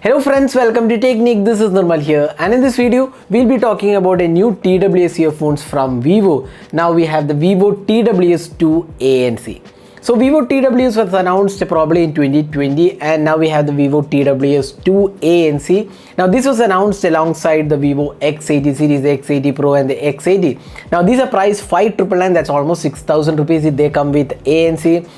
Hello friends, welcome to Technique. This is Nirmal here, and in this video we'll be talking about a new TWS earphones from Vivo. Now we have the Vivo TWS 2 ANC. So Vivo TWS was announced probably in 2020, and now we have the Vivo TWS 2 ANC. Now this was announced alongside the Vivo X80 series, X80 Pro and the X80. Now these are priced 599, that's almost 6,000 rupees. They come with ANC.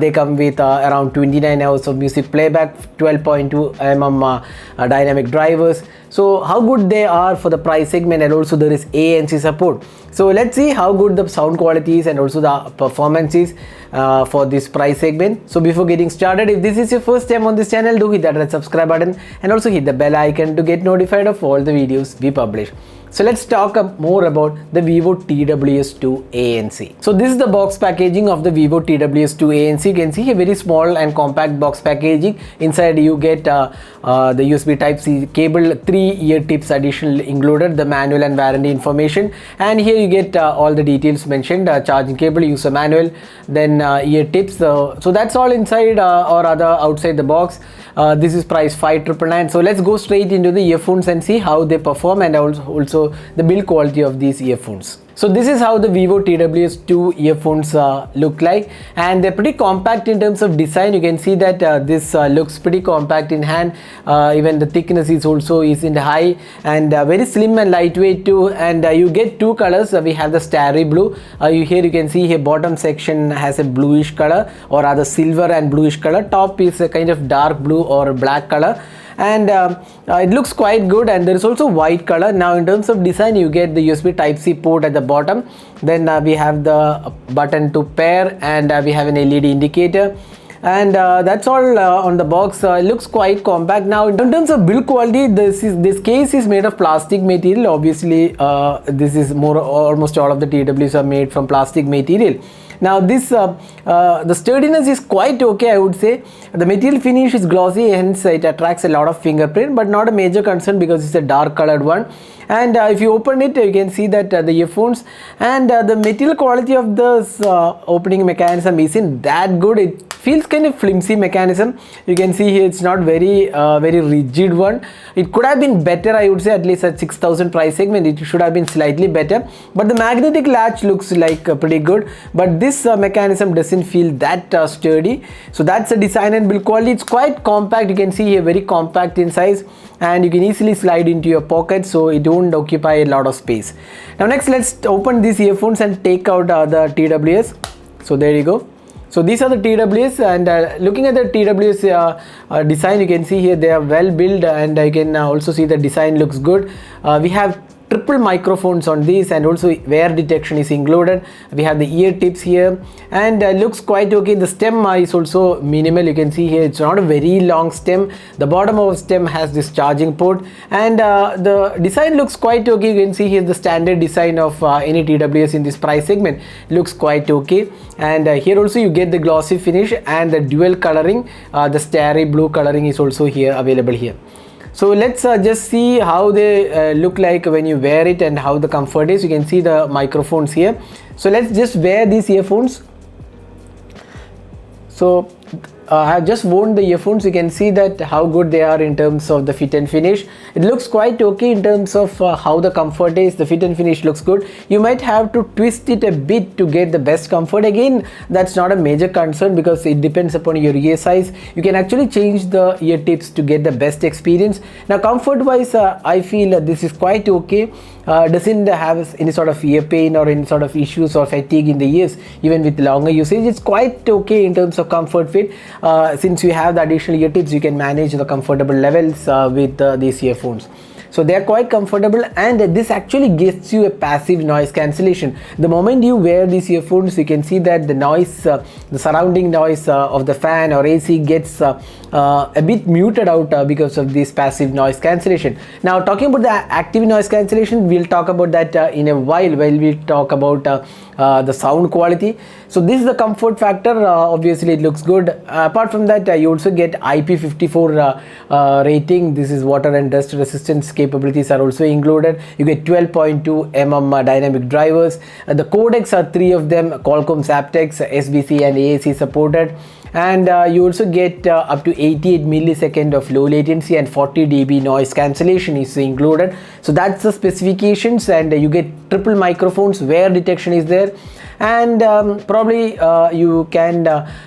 They come with around 29 hours of music playback, 12.2 mm dynamic drivers. So how good they are for the price segment, and also there is ANC support. So let's see how good the sound quality is and also the performance is for this price segment. So before getting started, if this is your first time on this channel, do hit that red subscribe button and also hit the bell icon to get notified of all the videos we publish. So let's talk more about the Vivo TWS 2 ANC. So this is the box packaging of the Vivo TWS 2 ANC. You can see a very small and compact box packaging. Inside you get the USB Type-C cable, 3 ear tips additional included, the manual and warranty information, and here you get all the details mentioned, charging cable, user manual, then ear tips. So that's all inside or other outside the box. This is price 599. So let's go straight into the earphones and see how they perform and also the build quality of these earphones. So this is how the Vivo TWS 2 earphones look like, and they're pretty compact in terms of design. You can see that this looks pretty compact in hand. Even the thickness is also in the high, and very slim and lightweight too. And you get two colors. We have the starry blue. Here you can see here bottom section has a bluish color, or rather silver and bluish color. Top is a kind of dark blue or black color, and it looks quite good. And there is also white color. Now in terms of design, you get the USB Type-C port at the bottom, then we have the button to pair, and we have an LED indicator, and that's all on the box. It looks quite compact. Now in terms of build quality, this case is made of plastic material. Obviously this is almost all of the TWS are made from plastic material. Now this the sturdiness is quite okay, I would say. The material finish is glossy, hence it attracts a lot of fingerprint, but not a major concern because it's a dark colored one. And if you open it, you can see that the earphones and the material quality of this opening mechanism isn't that good. It feels kind of flimsy mechanism. You can see here it's not very rigid one. It could have been better, I would say. At least at 6,000 price segment, it should have been slightly better. But the magnetic latch looks like pretty good, but this mechanism doesn't feel that sturdy. So that's the design and build quality. It's quite compact. You can see here very compact in size, and you can easily slide into your pocket, so it won't occupy a lot of space. Now next, let's open these earphones and take out the TWS. So there you go. So these are the TWS, and looking at the TWS design, you can see here they are well built, and you can also see the design looks good. We have triple microphones on these, and also wear detection is included. We have the ear tips here, and looks quite okay. The stem is also minimal. You can see here it's not a very long stem. The bottom of the stem has this charging port, and the design looks quite okay. You can see here the standard design of any TWS in this price segment looks quite okay. And here also you get the glossy finish and the dual coloring. The starry blue coloring is also here available here. So let's just see how they look like when you wear it and how the comfort is. You can see the microphones here. So let's just wear these earphones. So I have just worn the earphones. You can see that how good they are in terms of the fit and finish. It looks quite okay in terms of how the comfort is. The fit and finish looks good. You might have to twist it a bit to get the best comfort. Again, that's not a major concern because it depends upon your ear size. You can actually change the ear tips to get the best experience. Now comfort wise, I feel this is quite okay. Doesn't have any sort of ear pain or any sort of issues or fatigue in the ears. Even with longer usage, it's quite okay in terms of comfort fit. Since you have the additional ear tips, you can manage the comfortable levels with these earphones. So they are quite comfortable, and this actually gives you a passive noise cancellation. The moment you wear these earphones, you can see that the noise, the surrounding noise of the fan or AC gets a bit muted out because of this passive noise cancellation. Now talking about the active noise cancellation, we'll talk about that in a while we talk about the sound quality. So this is the comfort factor. Obviously it looks good. Apart from that, you also get IP54 rating. This is water and dust resistance capabilities are also included. You get 12.2 mm dynamic drivers. The codecs are 3 of them: Qualcomm's aptX, SBC and ANC supported. And you also get up to 88 millisecond of low latency and 40 dB noise cancellation is included. So that's the specifications, and you get triple microphones, wear detection is there, and probably you can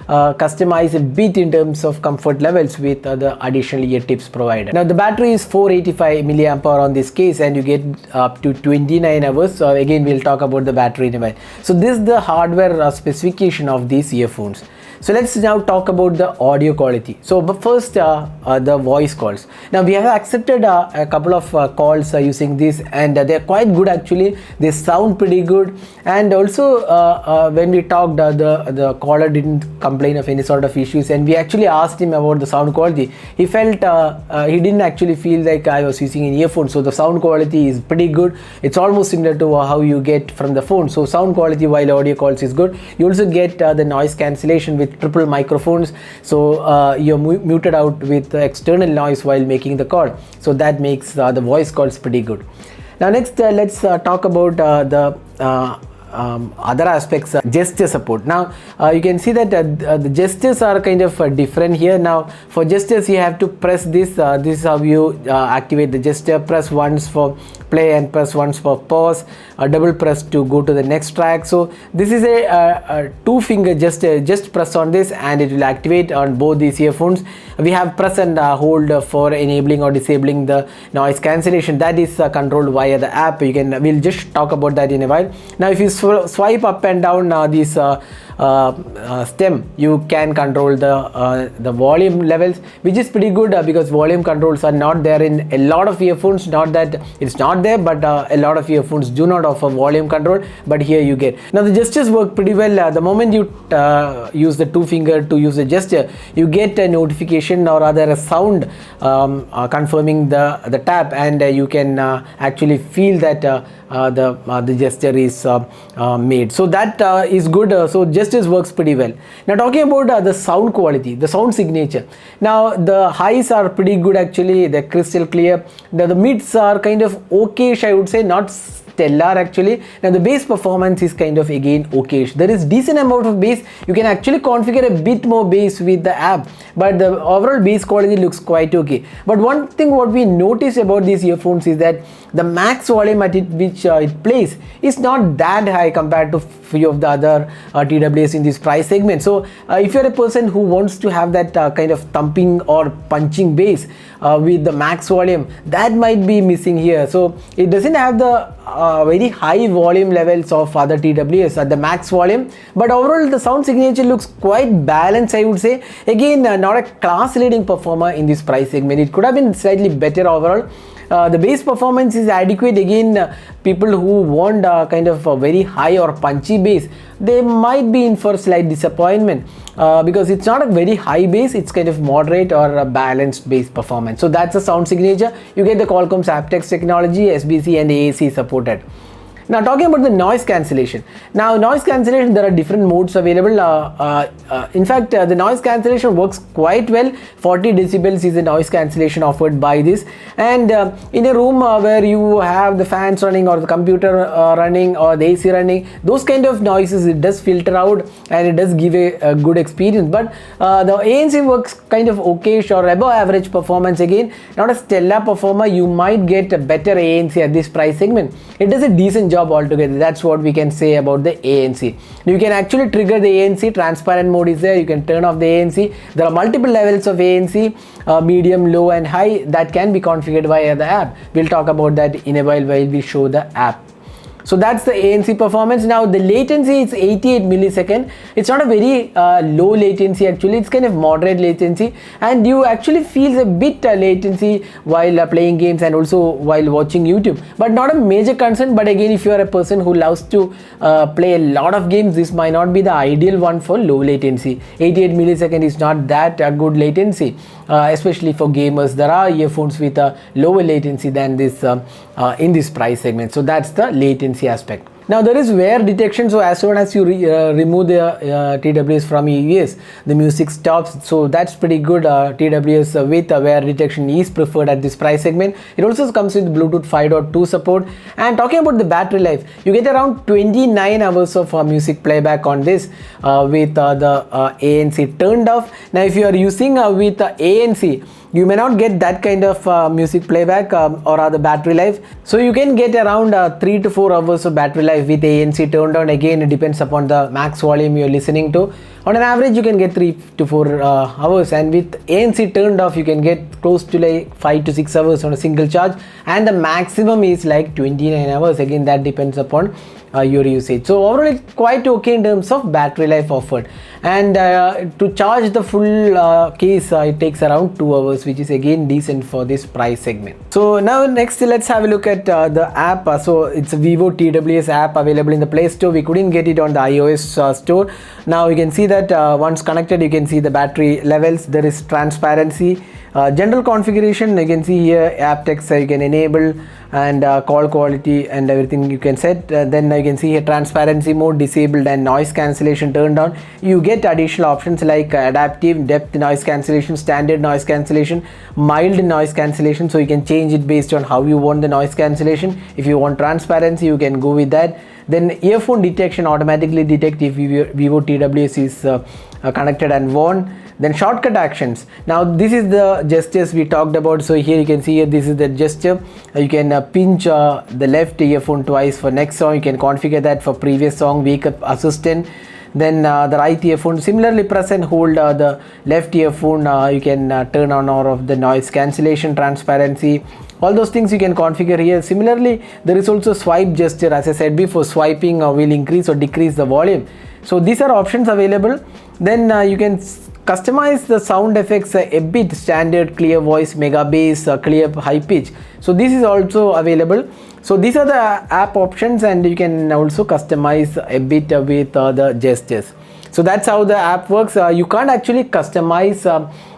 customize a bit in terms of comfort levels with the additional ear tips provided. Now the battery is 485 milliampere on this case, and you get up to 29 hours. So again, we'll talk about the battery in a while. So this is the hardware specification of these earphones. So let's now talk about the audio quality. So but first the voice calls. Now we have accepted a couple of calls using this, and they're quite good actually. They sound pretty good, and also when we talked, the caller didn't complain of any sort of issues, and we actually asked him about the sound quality. He felt he didn't actually feel like I was using an earphone. So the sound quality is pretty good. It's almost similar to how you get from the phone. So sound quality while audio calls is good. You also get the noise cancellation with triple microphones, so you're muted out with external noise while making the call, so that makes the voice calls pretty good. Now next let's talk about the other aspects, gesture support. Now you can see that the gestures are kind of different here. Now for gestures you have to press this. This is how you activate the gesture. Press once for play and press once for pause, double press to go to the next track. So this is a 2-finger gesture. Just press on this and it will activate on both these earphones. We have press and hold for enabling or disabling the noise cancellation. That is controlled via the app. We'll just talk about that in a while. Now if you swipe up and down this stem, you can control the volume levels, which is pretty good because volume controls are not there in a lot of earphones. Not that it's not there, but a lot of earphones do not offer volume control, but here you get. Now the gestures work pretty well. The moment you use the 2-finger to use the gesture, you get a notification or rather a sound confirming the tap, and you can actually feel that the gesture is made. So that is good. So gestures works pretty well. Now talking about the sound quality, the sound signature. Now the highs are pretty good actually. They're crystal clear. The mids are kind of okayish, I would say, not stellar actually. Now the bass performance is kind of again okayish. There is decent amount of bass. You can actually configure a bit more bass with the app, but the overall bass quality looks quite okay. But one thing what we notice about these earphones is that the max volume at which it plays is not that high compared to few of the other TWS in this price segment. So if you're a person who wants to have that kind of thumping or punching bass with the max volume, that might be missing here. So it doesn't have the very high volume levels of other TWS at the max volume, but overall the sound signature looks quite balanced, I would say. Again, not a class leading performer in this price segment. It could have been slightly better overall. The bass performance is adequate. Again, people who want kind of a very high or punchy bass, they might be in for slight disappointment because it's not a very high bass. It's kind of moderate or a balanced bass performance. So that's the sound signature. You get the Qualcomm's aptX technology, SBC and ANC supported. Now talking about the noise cancellation. Now noise cancellation, there are different modes available. In fact, the noise cancellation works quite well. 40 decibels is the noise cancellation offered by this. And in a room where you have the fans running or the computer running or the AC running, those kind of noises, it does filter out and it does give a good experience. But the ANC works kind of okayish or above average performance. Again, not a stellar performer. You might get a better ANC at this price segment. It does a decent job altogether. That's what we can say about the ANC. You can actually trigger the ANC. Transparent mode is there. You can turn off the ANC. There are multiple levels of ANC, medium, low and high, that can be configured via the app. We'll talk about that in a while we show the app. So that's the ANC performance. Now the latency is 88 millisecond. It's not a very low latency actually. It's kind of moderate latency, and you actually feel a bit latency while playing games and also while watching YouTube, but not a major concern. But again, if you are a person who loves to play a lot of games, this might not be the ideal one for low latency. 88 millisecond is not that good latency, especially for gamers. There are earphones with a lower latency than this in this price segment. So that's the latency aspect. Now there is wear detection, so as soon as you remove the TWS from EVS, the music stops. So that's pretty good. TWS with wear detection is preferred at this price segment. It also comes with Bluetooth 5.2 support. And talking about the battery life, you get around 29 hours of music playback on this with the ANC turned off. Now if you are using with ANC, you may not get that kind of music playback or other battery life. So you can get around 3 to 4 hours of battery life with ANC turned on. Again, it depends upon the max volume you're listening to. On an average, you can get 3 to 4 hours, and with ANC turned off, you can get close to like 5 to 6 hours on a single charge, and the maximum is like 29 hours. Again, that depends upon your usage. So overall, it's quite okay in terms of battery life offered. And to charge the full case, it takes around 2 hours, which is again decent for this price segment. So now next, let's have a look at the app. So it's a Vivo TWS app available in the Play Store. We couldn't get it on the iOS store. Now you can see that once connected, you can see the battery levels. There is transparency. General configuration, you can see here app text you can enable, and call quality and everything you can set. Then you can see here transparency mode disabled and noise cancellation turned on. You get additional options like adaptive depth noise cancellation, standard noise cancellation, mild noise cancellation. So you can change it based on how you want the noise cancellation. If you want transparency, you can go with that. Then earphone detection automatically detect if Vivo TWS is connected and worn. Then shortcut actions. Now this is the gestures we talked about. So here you can see here, this is the gesture. You can pinch the left earphone twice for next song. You can configure that for previous song, wake up assistant. Then the right earphone, similarly press and hold the left earphone. You can turn on or off the noise cancellation, transparency. All those things you can configure here. Similarly, there is also swipe gesture. As I said before, swiping will increase or decrease the volume. So these are options available. Then you can customize the sound effects a bit, standard, clear voice, mega bass, clear high pitch. So this is also available. So these are the app options, and you can also customize a bit with the gestures. So that's how the app works. You can't actually customize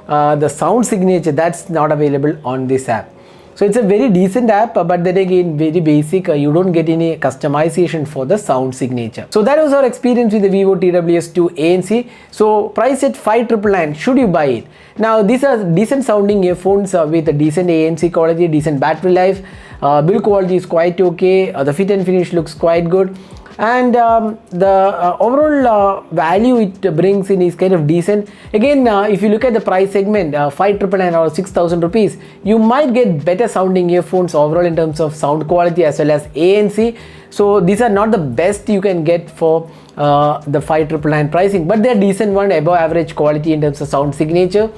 the sound signature. That's not available on this app. So it's a very decent app, but then again very basic. You don't get any customization for the sound signature. So that was our experience with the Vivo TWS2 ANC. So price at 5,999. Should you buy it? Now these are decent sounding earphones with a decent ANC quality, decent battery life. Build quality is quite okay. The fit and finish looks quite good. And the overall value it brings in is kind of decent. Again, if you look at the price segment, 5,999 or 6,000 rupees, you might get better sounding earphones overall in terms of sound quality as well as ANC. So these are not the best you can get for the 5,999 pricing, but they're decent one, above average quality in terms of sound signature.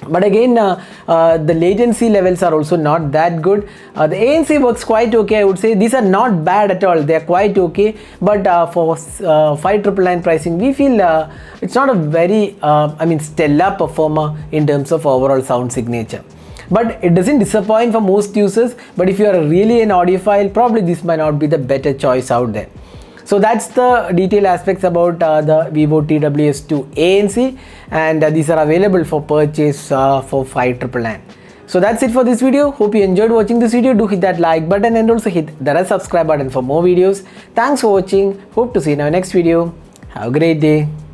But again, the latency levels are also not that good. The ANC works quite okay, I would say. These are not bad at all. They are quite okay. But for 5,999 pricing, we feel it's not a very, stellar performer in terms of overall sound signature. But it doesn't disappoint for most users. But if you are really an audiophile, probably this might not be the better choice out there. So that's the detailed aspects about the Vivo TWS2 ANC, and these are available for purchase for 5,999. So that's it for this video. Hope you enjoyed watching this video. Do hit that like button and also hit the red subscribe button for more videos. Thanks for watching. Hope to see you in our next video. Have a great day.